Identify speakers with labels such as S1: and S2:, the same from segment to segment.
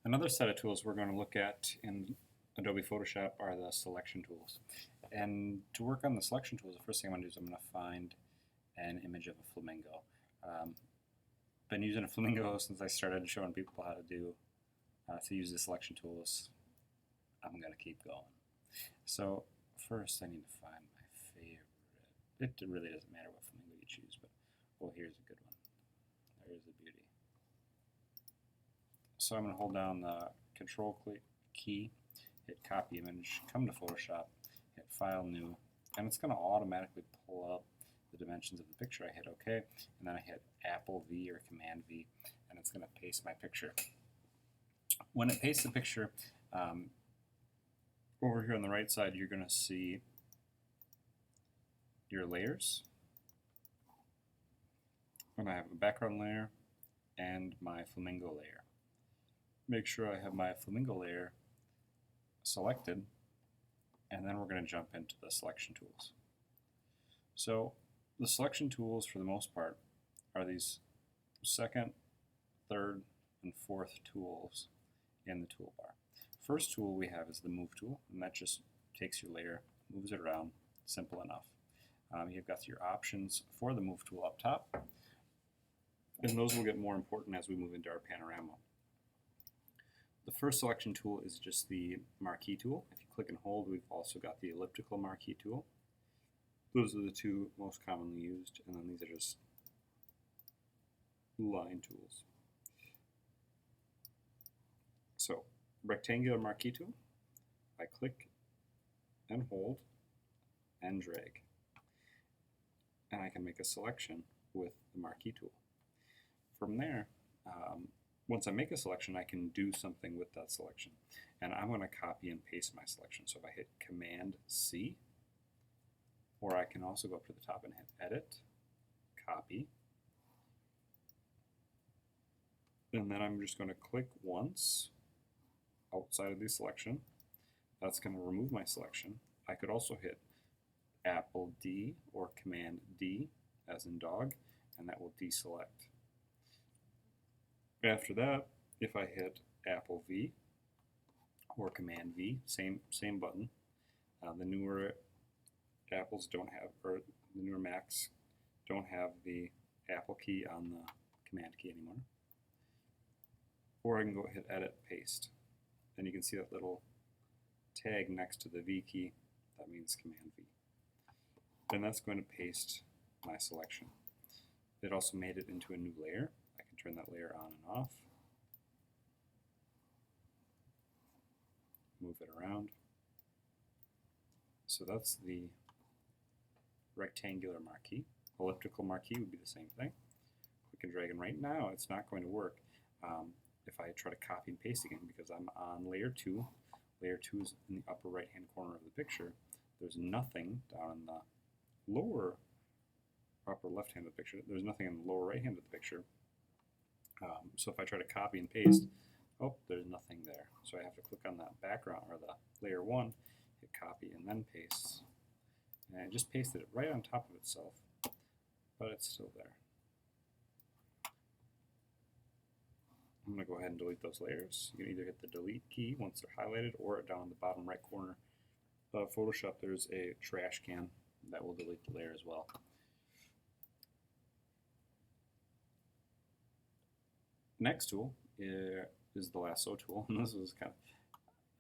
S1: Another set of tools we're going to look at in Adobe Photoshop are the selection tools. And to work on the selection tools, the first thing I'm going to do is I'm going to find an image of a flamingo. Been using a flamingo since I started showing people how to do to use the selection tools. I'm going to keep going. So first I need to find my favorite. It really doesn't matter what flamingo you choose, but here's a good one. There's the beauty. So I'm going to hold down the Control key, hit Copy Image, come to Photoshop, hit File New, and it's going to automatically pull up the dimensions of the picture. I hit OK, and then I hit Apple V or Command V, and it's going to paste my picture. When it pastes the picture, over here on the right side, you're going to see your layers. And I have a background layer and my flamingo layer. Make sure I have my flamingo layer selected, and then we're going to jump into the selection tools. So the selection tools, for the most part, are these second, third, and fourth tools in the toolbar. First tool we have is the Move tool, and that just takes your layer, moves it around, simple enough. You've got your options for the Move tool up top, and those will get more important as we move into our panorama. The first selection tool is just the marquee tool. If you click and hold, we've also got the elliptical marquee tool. Those are the two most commonly used, and then these are just line tools. So, rectangular marquee tool, I click and hold and drag, and I can make a selection with the marquee tool. From there, once I make a selection, I can do something with that selection, and I'm going to copy and paste my selection. So if I hit Command C, or I can also go up to the top and hit Edit, Copy, and then I'm just going to click once outside of the selection. That's going to remove my selection. I could also hit Apple D or Command D, as in dog, and that will deselect. After that, if I hit Apple V or Command V, same button. The newer Apples don't have, or the newer Macs don't have the Apple key on the Command key anymore. Or I can go hit Edit, Paste. And you can see that little tag next to the V key. That means Command V. Then that's going to paste my selection. It also made it into a new layer. I can turn that layer on and off. Move it around. So that's the rectangular marquee. Elliptical marquee would be the same thing. Click and drag, and right now it's not going to work if I try to copy and paste again, because I'm on layer 2. Layer 2 is in the upper right hand corner of the picture. There's nothing down in the lower upper left hand of the picture. There's nothing in the lower right hand of the picture. So if I try to copy and paste, oh, there's nothing there. So I have to click on that background, or the layer 1, hit copy, and then paste. And it just pasted it right on top of itself, but it's still there. I'm going to go ahead and delete those layers. You can either hit the delete key once they're highlighted, or down in the bottom right corner of Photoshop there's a trash can that will delete the layer as well. Next tool is the lasso tool, and this is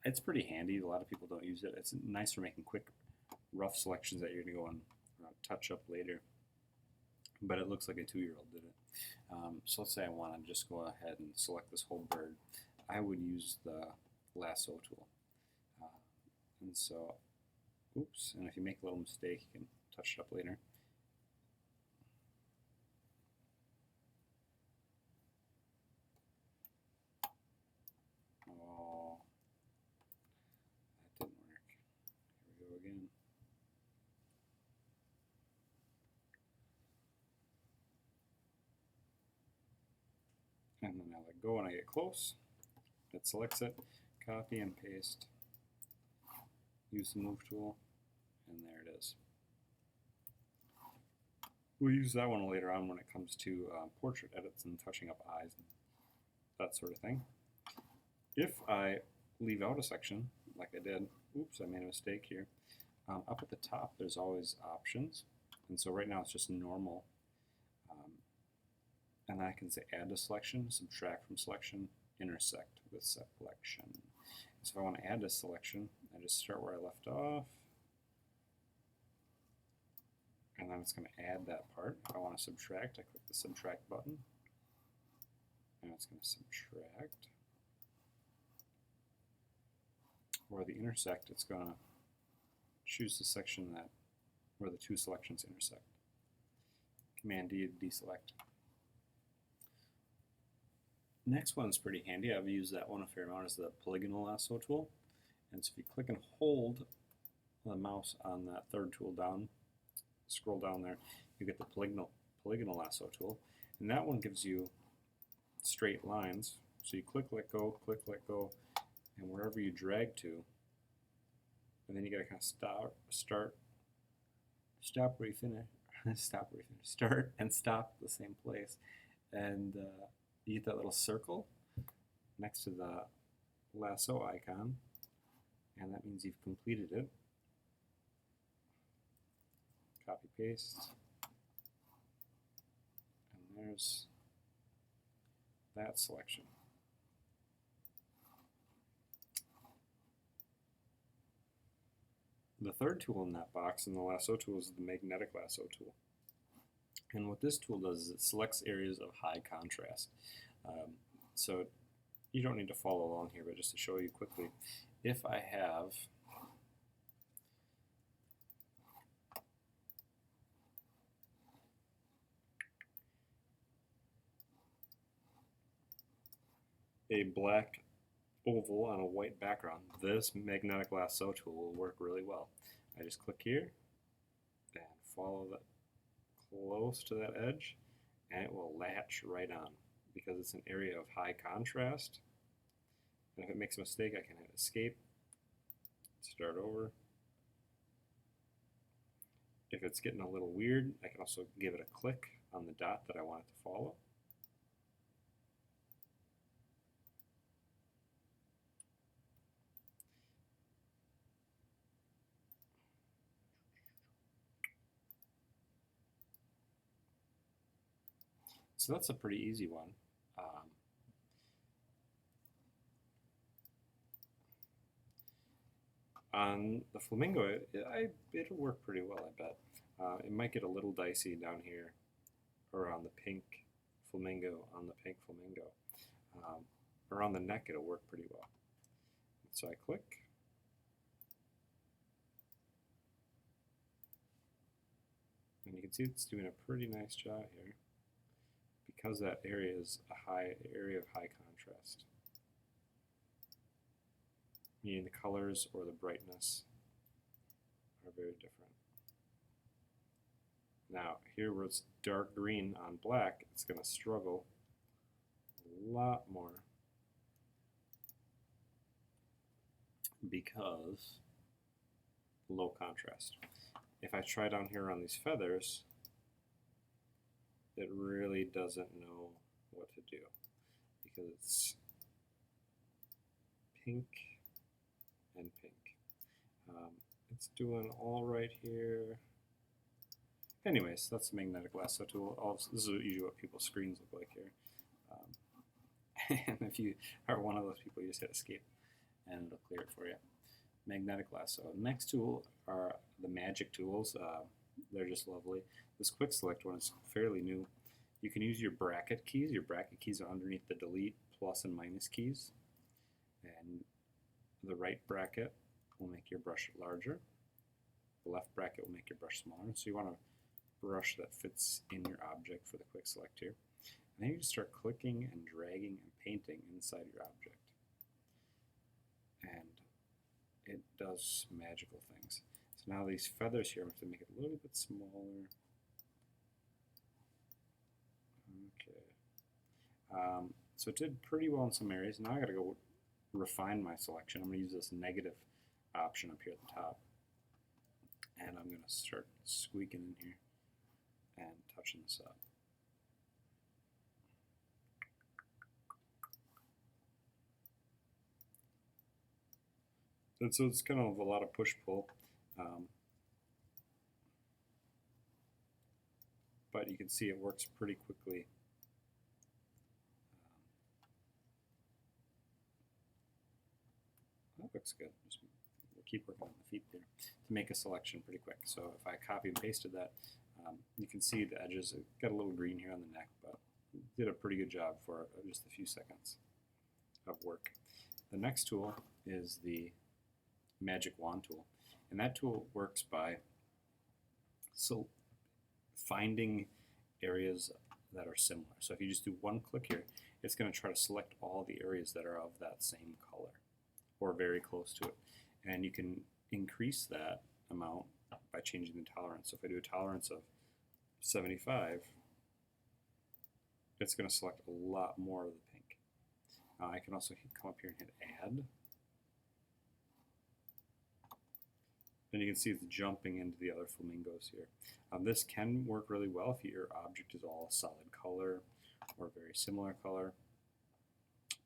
S1: it's pretty handy. A lot of people don't use it. It's nice for making quick, rough selections that you're going to go and touch up later. But it looks like a 2-year-old did it. So let's say I want to just go ahead and select this whole bird. I would use the lasso tool. And so, oops, and if you make a little mistake, you can touch it up later. Oh, that didn't work. Here we go again. And then I let go and I get close. It selects it, copy and paste, use the Move tool, and there it is. We'll use that one later on when it comes to portrait edits and touching up eyes and that sort of thing. If I leave out a section, like I did, oops, I made a mistake here. Up at the top, there's always options. And so right now it's just normal. And then I can say add to selection, subtract from selection, intersect with selection. So if I want to add to selection, I just start where I left off. And then it's going to add that part. If I want to subtract, I click the subtract button. And it's going to subtract. For the intersect, it's going to choose the section that where the two selections intersect. Command D to deselect. Next one's pretty handy. I've used that one a fair amount, is the polygonal lasso tool. And so if you click and hold the mouse on that third tool down, scroll down there, you get the polygonal lasso tool. And that one gives you straight lines. So you click, let go, and wherever you drag to, and then you gotta kind of stop where you finish, start and stop the same place, and you get that little circle next to the lasso icon, and that means you've completed it. Copy paste, and there's that selection. The third tool in that box in the lasso tool is the magnetic lasso tool. And what this tool does is it selects areas of high contrast. So you don't need to follow along here, but just to show you quickly, if I have a black oval on a white background, this magnetic lasso tool will work really well. I just click here and follow that close to that edge, and it will latch right on because it's an area of high contrast. And if it makes a mistake, I can hit escape, start over. If it's getting a little weird, I can also give it a click on the dot that I want it to follow. So that's a pretty easy one. On the flamingo, it'll work pretty well, I bet. It might get a little dicey down here around the pink flamingo, around the neck, it'll work pretty well. So I click. And you can see it's doing a pretty nice job here because that area is a area of high contrast. Meaning the colors or the brightness are very different. Now, here where it's dark green on black, it's going to struggle a lot more because low contrast. If I try down here on these feathers, it really doesn't know what to do because it's pink and pink. It's doing all right here. Anyways, that's the magnetic lasso tool. This is usually what people's screens look like here. And if you are one of those people, you just hit escape and it'll clear it for you. Magnetic lasso. Next tool are the magic tools. They're just lovely. This quick select one is fairly new. You can use your bracket keys. Your bracket keys are underneath the delete, plus, and minus keys. And the right bracket will make your brush larger. The left bracket will make your brush smaller. So you want a brush that fits in your object for the quick select here. And then you just start clicking and dragging and painting inside your object. And it does magical things. So now these feathers here, I'm going to make it a little bit smaller. Okay. So it did pretty well in some areas. Now I got to go refine my selection. I'm going to use this negative option up here at the top. And I'm going to start squeaking in here and touching this up. And so it's kind of a lot of push-pull. But you can see it works pretty quickly. That looks good. Just keep working on the feet there to make a selection pretty quick. So if I copy and pasted that, you can see the edges. It got a little green here on the neck, but did a pretty good job for just a few seconds of work. The next tool is the Magic Wand tool, and that tool works by finding areas that are similar. So if you just do one click here, it's going to try to select all the areas that are of that same color or very close to it. And you can increase that amount by changing the tolerance. So if I do a tolerance of 75, it's going to select a lot more of the pink. I can also come up here and hit add. And you can see it's jumping into the other flamingos here. This can work really well if your object is all solid color or very similar color,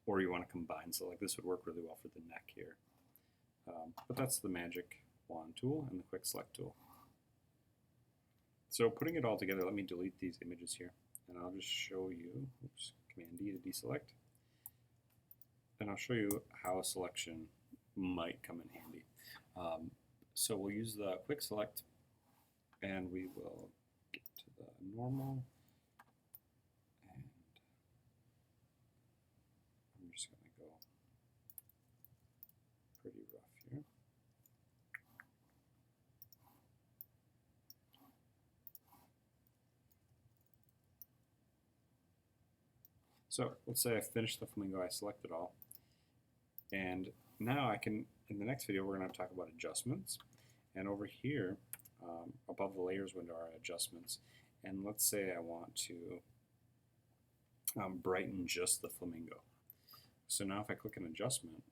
S1: or you want to combine. So like this would work really well for the neck here. But that's the Magic Wand tool and the Quick Select tool. So putting it all together, let me delete these images here, and I'll just show you, oops, Command D to deselect, and I'll show you how a selection might come in handy. So we'll use the Quick Select, and we will get to the normal, and I'm just going to go pretty rough here. So let's say I finished the flamingo, I select it all, and now I can, in the next video, we're going to talk about adjustments. And over here, above the layers window are adjustments. And let's say I want to brighten just the flamingo. So now if I click an adjustment,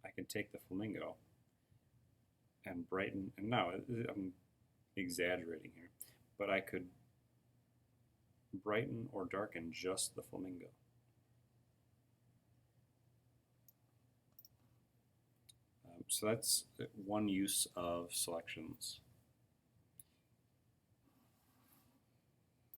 S1: I can take the flamingo and brighten, and now I'm exaggerating here, but I could brighten or darken just the flamingo. So that's one use of selections.